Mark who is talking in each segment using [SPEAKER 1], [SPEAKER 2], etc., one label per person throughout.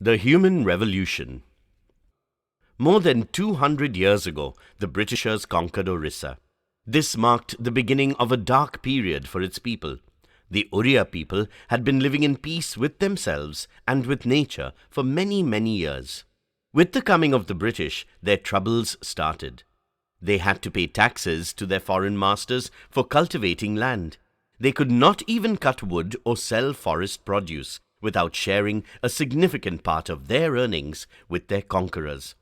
[SPEAKER 1] The Human Revolution. More than 200 years ago, the Britishers conquered Orissa. This marked the beginning of a dark period for its people. The Oriya people had been living in peace with themselves and with nature for many, many years. With the coming of the British, their troubles started. They had to pay taxes to their foreign masters for cultivating land. They could not even cut wood or sell forest produce without sharing a significant part of their earnings with their conquerors.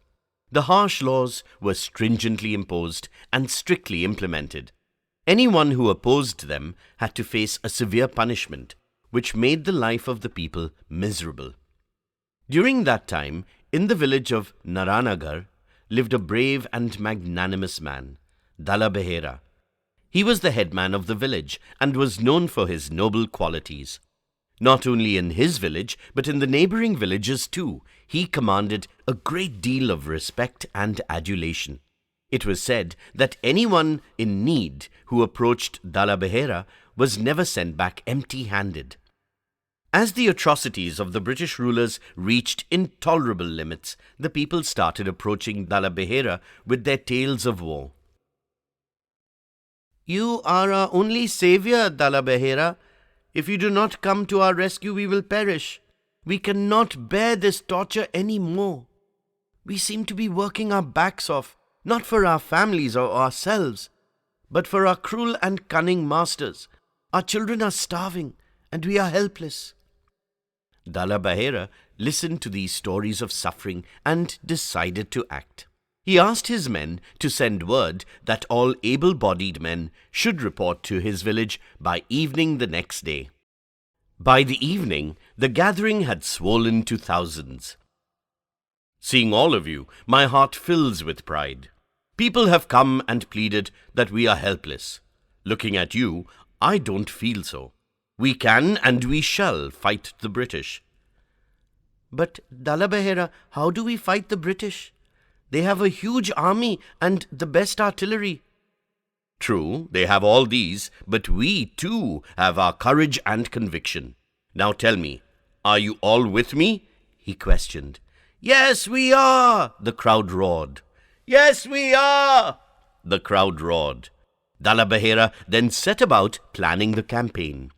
[SPEAKER 1] The harsh laws were stringently imposed and strictly implemented. Anyone who opposed them had to face a severe punishment, which made the life of the people miserable. During that time, in the village of Naranagar, lived a brave and magnanimous man, Dalla Behera. He was the headman of the village and was known for his noble qualities. Not only in his village, but in the neighboring villages too, he commanded a great deal of respect and adulation. It was said that anyone in need who approached Dalla Behera was never sent back empty-handed. As the atrocities of the British rulers reached intolerable limits, the people started approaching Dalla Behera with their tales of woe. "You are our only savior, Dalla Behera. If you do not come to our rescue, we will perish. We cannot bear this torture any more. We seem to be working our backs off, not for our families or ourselves, but for our cruel and cunning masters. Our children are starving, and we are helpless." Dalla Behera listened to these stories of suffering and decided to act. He asked his men to send word that all able-bodied men should report to his village by evening the next day. By the evening, the gathering had swollen to thousands. "Seeing all of you, my heart fills with pride. People have come and pleaded that we are helpless. Looking at you, I don't feel so. We can and we shall fight the British." "But, Dalla Behera, how do we fight the British? They have a huge army and the best artillery." "True, they have all these, but we too have our courage and conviction. Now tell me, are you all with me?" he questioned. "Yes, we are," the crowd roared. "Yes, we are," the crowd roared. Dalla Behera then set about planning the campaign.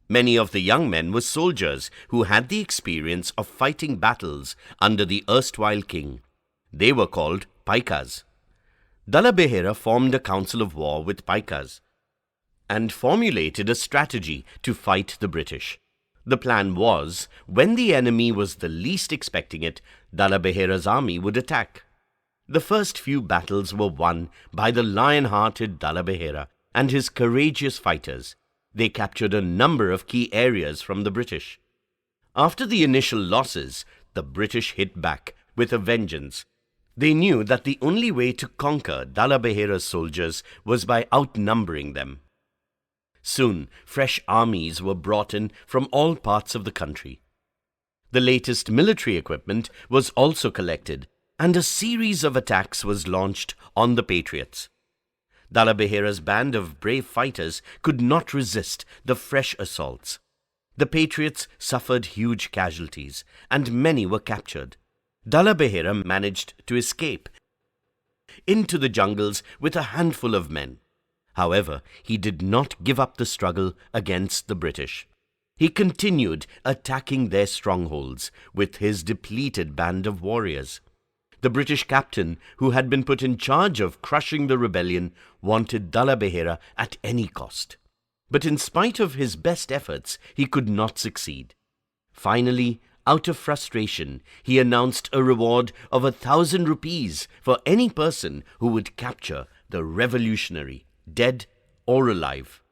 [SPEAKER 1] Many of the young men were soldiers who had the experience of fighting battles under the erstwhile king. They were called Paikas. Dalla Behera formed a council of war with Paikas and formulated a strategy to fight the British. The plan was, when the enemy was the least expecting it, Dalla Behera's army would attack. The first few battles were won by the lion-hearted Dalla Behera and his courageous fighters. They captured a number of key areas from the British. After the initial losses, the British hit back with a vengeance. They knew that the only way to conquer Dalla Behera's soldiers was by outnumbering them. Soon, fresh armies were brought in from all parts of the country. The latest military equipment was also collected, and a series of attacks was launched on the Patriots. Dalla Behera's band of brave fighters could not resist the fresh assaults. The Patriots suffered huge casualties, and many were captured. Dalla Behera managed to escape into the jungles with a handful of men. However, he did not give up the struggle against the British. He continued attacking their strongholds with his depleted band of warriors. The British captain, who had been put in charge of crushing the rebellion, wanted Dalla Behera at any cost. But in spite of his best efforts, he could not succeed. Finally, out of frustration, he announced a reward of 1,000 rupees for any person who would capture the revolutionary, dead or alive.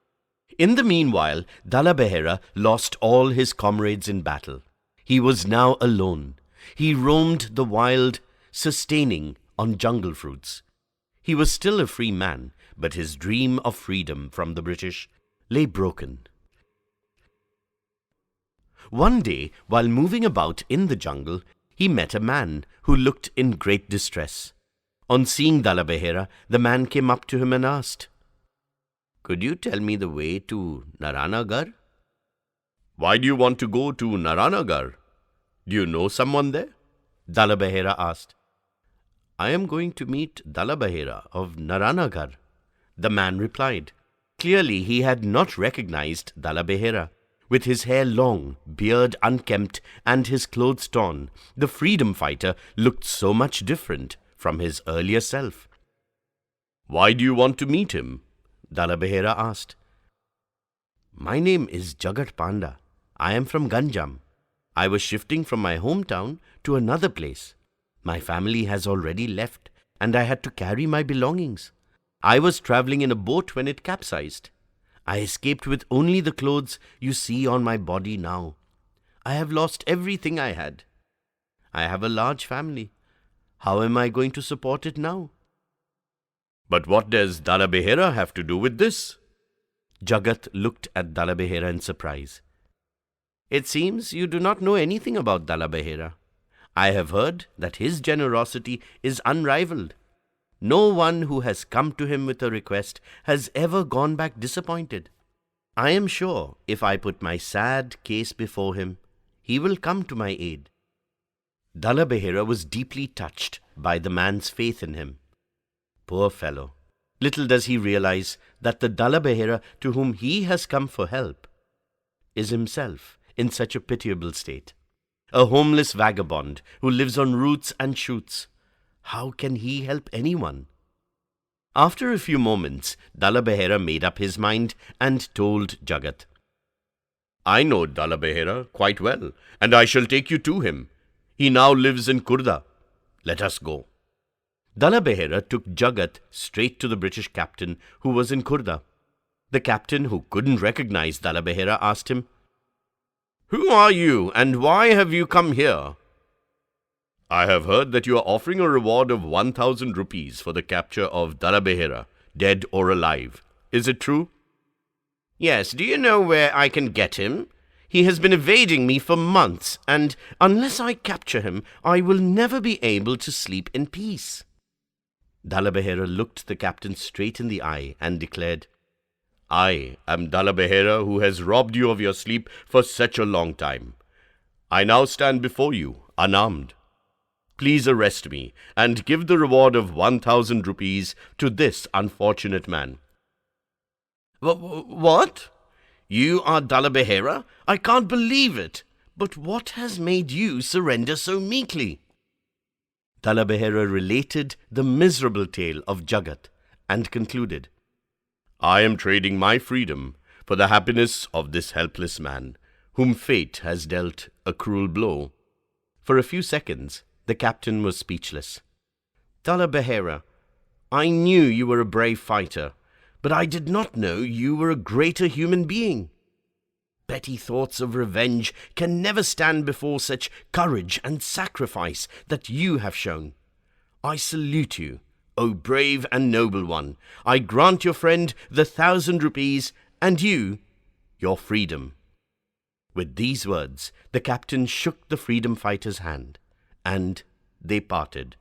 [SPEAKER 1] In the meanwhile, Dalla Behera lost all his comrades in battle. He was now alone. He roamed the wild, sustaining on jungle fruits. He was still a free man, but his dream of freedom from the British lay broken. One day, while moving about in the jungle, he met a man who looked in great distress. On seeing Dalla Behera, the man came up to him and asked, "Could you tell me the way to Naranagar?" "Why do you want to go to Naranagar?" Do you know someone there? Dala Behera asked. I am going to meet Dala Behera of Naranagar, the man replied. Clearly he had not recognized Dala Behera. With his hair long, beard unkempt, and his clothes torn, the freedom fighter looked so much different from his earlier self. Why do you want to meet him? Dala Behera asked. My name is Jagat Panda. I am from Ganjam. I was shifting from my hometown to another place. My family has already left, and I had to carry my belongings. I was traveling in a boat when it capsized. I escaped with only the clothes you see on my body now. I have lost everything I had. I have a large family. How am I going to support it now? But what does Dala Behera have to do with this? Jagat looked at Dala Behera in surprise. It seems you do not know anything about Dala Behera. I have heard that his generosity is unrivaled. No one who has come to him with a request has ever gone back disappointed. I am sure if I put my sad case before him, he will come to my aid. Dala Behera was deeply touched by the man's faith in him. Poor fellow! Little does he realize that the Dala Behera to whom he has come for help is himself in such a pitiable state. A homeless vagabond who lives on roots and shoots. How can he help anyone? After a few moments, Dala Behera made up his mind and told Jagat. I know Dala Behera quite well, and I shall take you to him. He now lives in Kurda. Let us go. Dala Behera took Jagat straight to the British captain who was in Kurda. The captain, who couldn't recognize Dala Behera, asked him, Who are you, and why have you come here? I have heard that you are offering a reward of 1,000 rupees for the capture of Dala Behera, dead or alive. Is it true? Yes, do you know where I can get him? He has been evading me for months, and unless I capture him, I will never be able to sleep in peace. Dala Behera looked the captain straight in the eye and declared, I am Dala Behera who has robbed you of your sleep for such a long time. I now stand before you, unarmed. Please arrest me and give the reward of 1,000 rupees to this unfortunate man. What? You are Dala Behera? I can't believe it. But what has made you surrender so meekly? Dala Behera related the miserable tale of Jagat and concluded, I am trading my freedom for the happiness of this helpless man, whom fate has dealt a cruel blow. For a few seconds, the captain was speechless. Dala Behera, I knew you were a brave fighter, but I did not know you were a greater human being. Petty thoughts of revenge can never stand before such courage and sacrifice that you have shown. I salute you, O brave and noble one. I grant your friend the 1,000 rupees, and you, your freedom. With these words, the captain shook the freedom fighter's hand, and they parted.